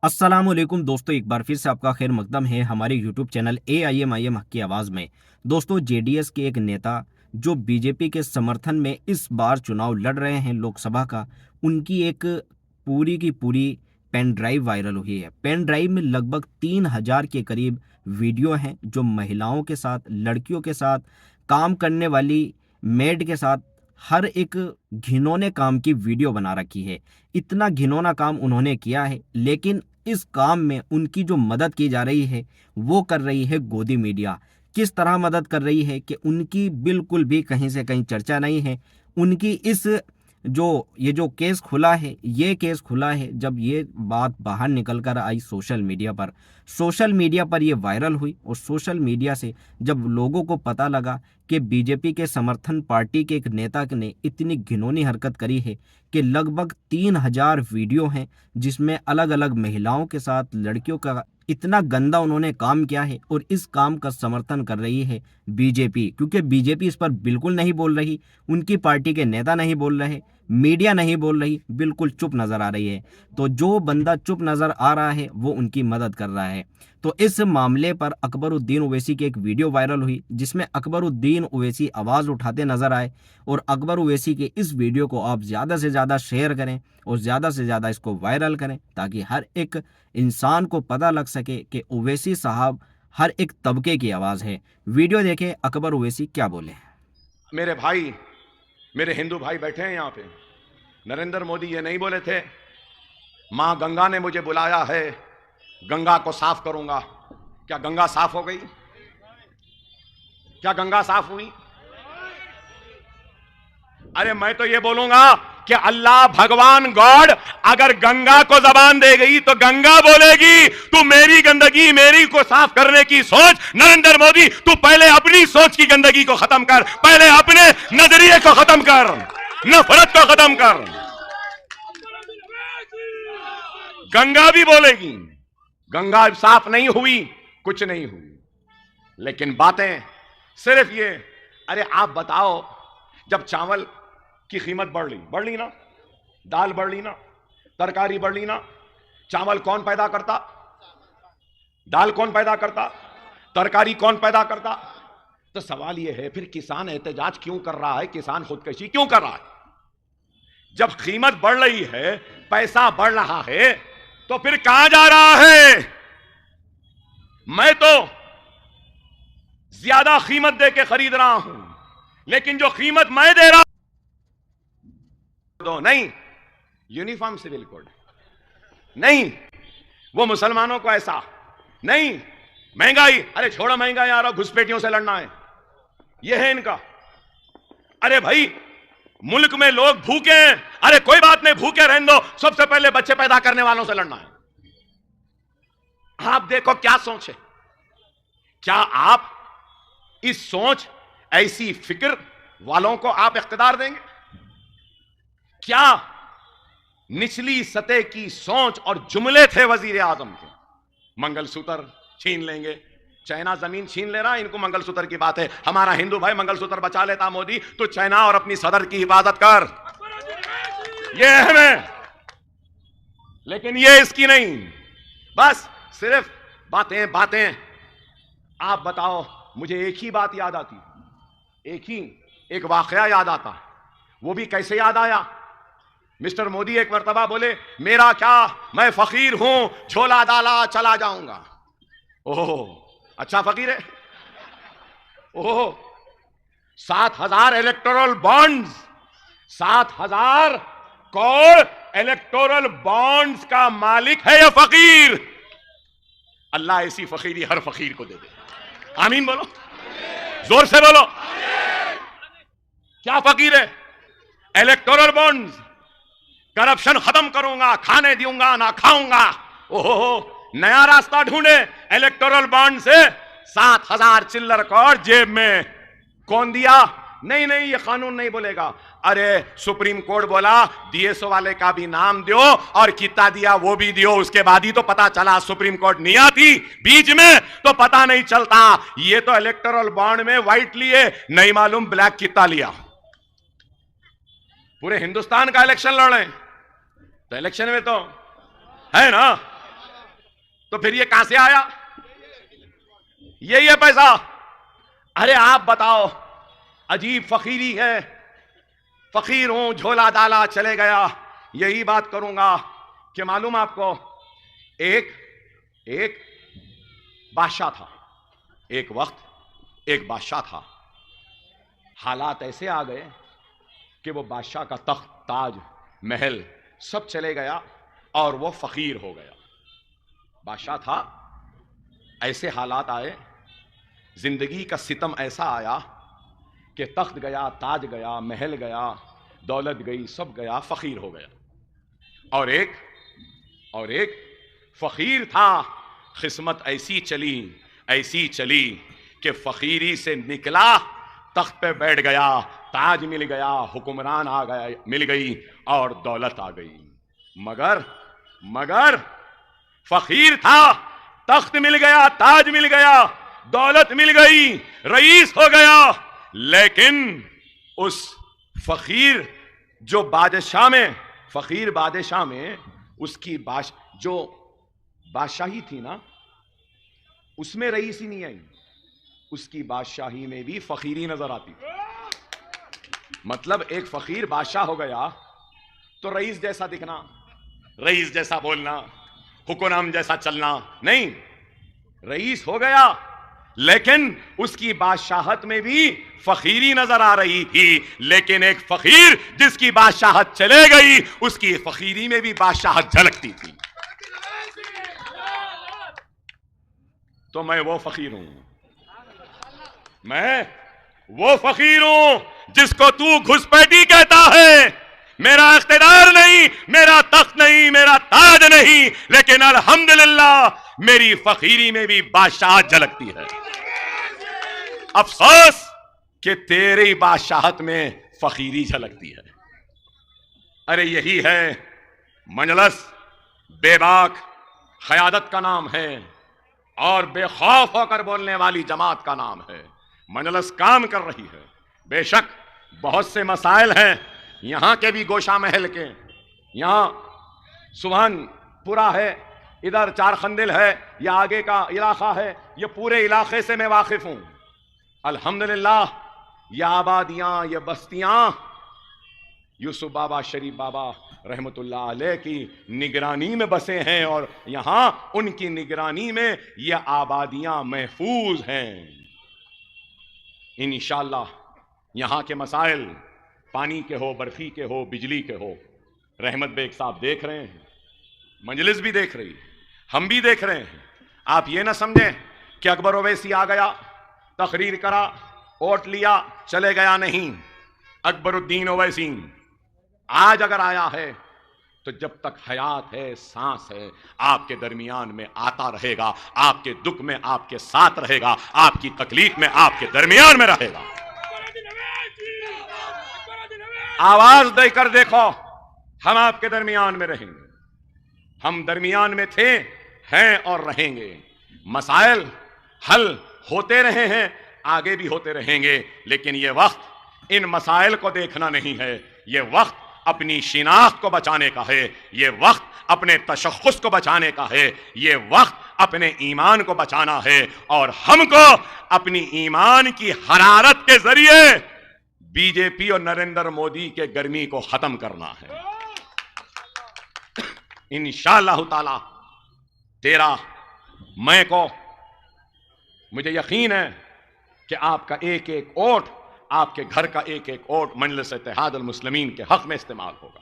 अस्सलामुअलैकुम दोस्तों, एक बार फिर से आपका खैर मकदम है हमारे यूट्यूब चैनल AIM हक की आवाज़ में। दोस्तों, जेडीएस के एक नेता जो बीजेपी के समर्थन में इस बार चुनाव लड़ रहे हैं लोकसभा का, उनकी एक पूरी की पूरी पेन ड्राइव वायरल हुई है। पेन ड्राइव में लगभग 3000 के करीब वीडियो हैं जो महिलाओं के साथ, लड़कियों के साथ, काम करने वाली मेड के साथ हर एक घिनौने काम की वीडियो बना रखी है। इतना घिनौना काम उन्होंने किया है, लेकिन इस काम में उनकी जो मदद की जा रही है वो कर रही है गोदी मीडिया। किस तरह मदद कर रही है कि उनकी बिल्कुल भी कहीं से कहीं चर्चा नहीं है। उनकी इस ये जो केस खुला है, ये केस खुला है जब ये बात बाहर निकल कर आई सोशल मीडिया पर ये वायरल हुई, और सोशल मीडिया से जब लोगों को पता लगा कि बीजेपी के समर्थन पार्टी के एक नेता ने इतनी घिनौनी हरकत करी है कि लगभग 3000 वीडियो हैं जिसमें अलग अलग महिलाओं के साथ, लड़कियों का इतना गंदा उन्होंने काम किया है, और इस काम का समर्थन कर रही है बीजेपी। क्योंकि बीजेपी इस पर बिल्कुल नहीं बोल रही, उनकी पार्टी के नेता नहीं बोल रहे, मीडिया नहीं बोल रही, बिल्कुल चुप नजर आ रही है। तो जो बंदा चुप नजर आ रहा है वो उनकी मदद कर रहा है। तो इस मामले पर अकबरुद्दीन ओवैसी की एक वीडियो वायरल हुई जिसमें अकबरुद्दीन ओवैसी आवाज़ उठाते नजर आए, और अकबर ओवैसी के इस वीडियो को आप ज़्यादा से ज़्यादा शेयर करें और ज़्यादा से ज़्यादा इसको वायरल करें, ताकि हर एक इंसान को पता लग सके कि ओवैसी साहब हर एक तबके की आवाज़ है। वीडियो देखें अकबर ओवैसी क्या बोले। मेरे भाई, मेरे हिंदू भाई बैठे हैं यहां पे। नरेंद्र मोदी ये नहीं बोले थे मां गंगा ने मुझे बुलाया है, गंगा को साफ करूंगा। क्या गंगा साफ हो गई? क्या गंगा साफ हुई? अरे मैं तो ये बोलूंगा कि अल्लाह भगवान गॉड अगर गंगा को जबान दे गई तो गंगा बोलेगी, तू मेरी गंदगी, मेरी को साफ करने की सोच। नरेंद्र मोदी, तू पहले अपनी सोच की गंदगी को खत्म कर, पहले अपने नजरिए को खत्म कर, नफरत को खत्म कर। गंगा भी बोलेगी। गंगा साफ नहीं हुई, कुछ नहीं हुई, लेकिन बातें सिर्फ ये। अरे आप बताओ, जब चावल की कीमत बढ़ ली ना, दाल बढ़ ली ना, तरकारी बढ़ ली ना, चावल कौन पैदा करता? दाल कौन पैदा करता? तरकारी कौन पैदा करता? तो सवाल यह है, फिर किसान एहतजाज क्यों कर रहा है, किसान खुदकशी क्यों कर रहा है? जब कीमत बढ़ रही है, पैसा बढ़ रहा है, तो फिर कहां जा रहा है? मैं तो ज्यादा कीमत दे के खरीद रहा हूं, लेकिन जो कीमत मैं दे रहा दो नहीं, यूनिफॉर्म सिविल कोड नहीं, वो मुसलमानों को ऐसा नहीं, महंगाई, अरे छोड़ो महंगाई, आ रहा घुसपैठियों से लड़ना है, ये है इनका। अरे भाई, मुल्क में लोग भूखे हैं, अरे कोई बात नहीं, भूखे रहने दो, सबसे पहले बच्चे पैदा करने वालों से लड़ना है। आप देखो क्या सोच है। क्या आप इस सोच, ऐसी फिक्र वालों को आप इख्तिदार देंगे? क्या निचली सतह की सोच और जुमले थे वजीर आजम के? मंगलसूत्र छीन लेंगे, चाइना जमीन छीन ले रहा है, इनको मंगलसूत्र की बात है। हमारा हिंदू भाई मंगलसूत्र बचा लेता मोदी, तो चाइना और अपनी सदर की हिफाजत कर, ये है। लेकिन ये इसकी नहीं, बस सिर्फ बातें बातें। आप बताओ, मुझे एक ही बात याद आती, एक वाकया याद आता। वो भी कैसे याद आया? मिस्टर मोदी एक मर्तबा बोले, मेरा क्या, मैं फकीर हूं, झोला डाला चला जाऊंगा। ओह, अच्छा फकीर है। ओह, 7000 electoral bonds, 7000 crore electoral bonds का मालिक है यह फकीर। अल्लाह ऐसी फकीरी हर फकीर को दे दे। आमीन बोलो, जोर से बोलो। क्या फकीर है? इलेक्टोरल बॉन्ड्स, करप्शन खत्म करूंगा, खाने दूंगा ना खाऊंगा। ओहो, नया रास्ता ढूंढे इलेक्टोरल बॉन्ड से। 7000 चिल्लर करोड़ जेब में। कौन दिया? नहीं, ये कानून नहीं बोलेगा। अरे सुप्रीम कोर्ट बोला डीएसओ वाले का भी नाम दो और कितना दिया वो भी दियो। उसके बाद ही तो पता चला, सुप्रीम कोर्ट नहीं आती बीच में तो पता नहीं चलता। ये तो इलेक्टोरल बॉन्ड में व्हाइट लिए, नहीं मालूम ब्लैक कितना लिया। पूरे हिंदुस्तान का इलेक्शन लड़ रहे हैं, तो इलेक्शन में तो है ना, तो फिर ये कहां से आया? यही है पैसा। अरे आप बताओ, अजीब फकीरी है, फकीर हूं, झोला डाला चले गया। यही बात करूंगा कि मालूम आपको, एक बादशाह था, एक वक्त एक बादशाह था। हालात ऐसे आ गए कि वो बादशाह का तख्त, ताज, महल सब चले गया और वो फकीर हो गया। बादशाह था, ऐसे हालात आए, जिंदगी का सितम ऐसा आया कि तख्त गया, ताज गया, महल गया, दौलत गई, सब गया, फकीर हो गया। और एक फकीर था, किस्मत ऐसी चली कि फकीरी से निकला, तख्त पे बैठ गया, ताज मिल गया, हुक्मरान आ गया, मिल गई और दौलत आ गई। मगर फकीर था, तख्त मिल गया, ताज मिल गया, दौलत मिल गई, रईस हो गया, लेकिन उस फकीर जो फकीर बादशाह में उसकी जो बादशाही थी ना, उसमें रईसी नहीं आई, उसकी बादशाही में भी फकीरी नजर आती। मतलब एक फकीर बादशाह हो गया तो रईस जैसा दिखना, रईस जैसा बोलना, हुक्मरान जैसा चलना नहीं, रईस हो गया लेकिन उसकी बादशाहत में भी फकीरी नजर आ रही थी। लेकिन एक फकीर जिसकी बादशाहत चले गई, उसकी फकीरी में भी बादशाहत झलकती थी। तो मैं वो फकीर हूं, मैं वो फकीर हूं जिसको तू घुसपैठी कहता है। मेरा इख्तिदार नहीं, मेरा तख्त नहीं, मेरा ताज नहीं, लेकिन अल्हम्दुलिल्लाह मेरी फकीरी में भी बादशाहत झलकती है। अफसोस कि तेरी बादशाहत में फकीरी झलकती है। अरे यही है मजलिस, बेबाक क़यादत का नाम है और बेखौफ होकर बोलने वाली जमात का नाम है। मजलिस काम कर रही है। बेशक बहुत से मसाइल हैं, यहां के भी गोशा महल के, यहां सुभानपुरा है, इधर चारखंदिल है, या आगे का इलाका है, ये पूरे इलाके से मैं वाकिफ हूं। अल्हम्दुलिल्लाह ये आबादियां, ये बस्तियां यूसुफ बाबा, शरीफ बाबा रहमतुल्लाह अलैह की निगरानी में बसे हैं और यहां उनकी निगरानी में ये आबादियां महफूज हैं। इंशाअल्लाह यहां के मसाइल पानी के हो, बर्फी के हो, बिजली के हो, रहमत बेग साहब देख रहे हैं, मजलिस भी देख रही, हम भी देख रहे हैं। आप ये ना समझें कि अकबर ओवैसी आ गया, तकरीर करा, वोट लिया, चले गया। नहीं, अकबरुद्दीन ओवैसी आज अगर आया है तो जब तक हयात है, सांस है, आपके दरमियान में आता रहेगा, आपके दुख में आपके साथ रहेगा, आपकी तकलीफ में आपके दरमियान में रहेगा। आवाज देकर देखो, हम आपके दरमियान में रहेंगे, हम दरमियान में थे, हैं और रहेंगे। मसाइल हल होते रहे हैं, आगे भी होते रहेंगे, लेकिन यह वक्त इन मसाइल को देखना नहीं है, यह वक्त अपनी शिनाख्त को बचाने का है, यह वक्त अपने तशख्खुस को बचाने का है, यह वक्त अपने ईमान को बचाना है और हमको अपनी ईमान की हरारत के जरिए बीजेपी और नरेंद्र मोदी के गर्मी को खत्म करना है। इंशाअल्लाह ताला 13 मई को मुझे यकीन है कि आपका एक एक वोट, आपके घर का एक एक वोट मजलिस इत्तेहादुल मुस्लिमीन के हक में इस्तेमाल होगा।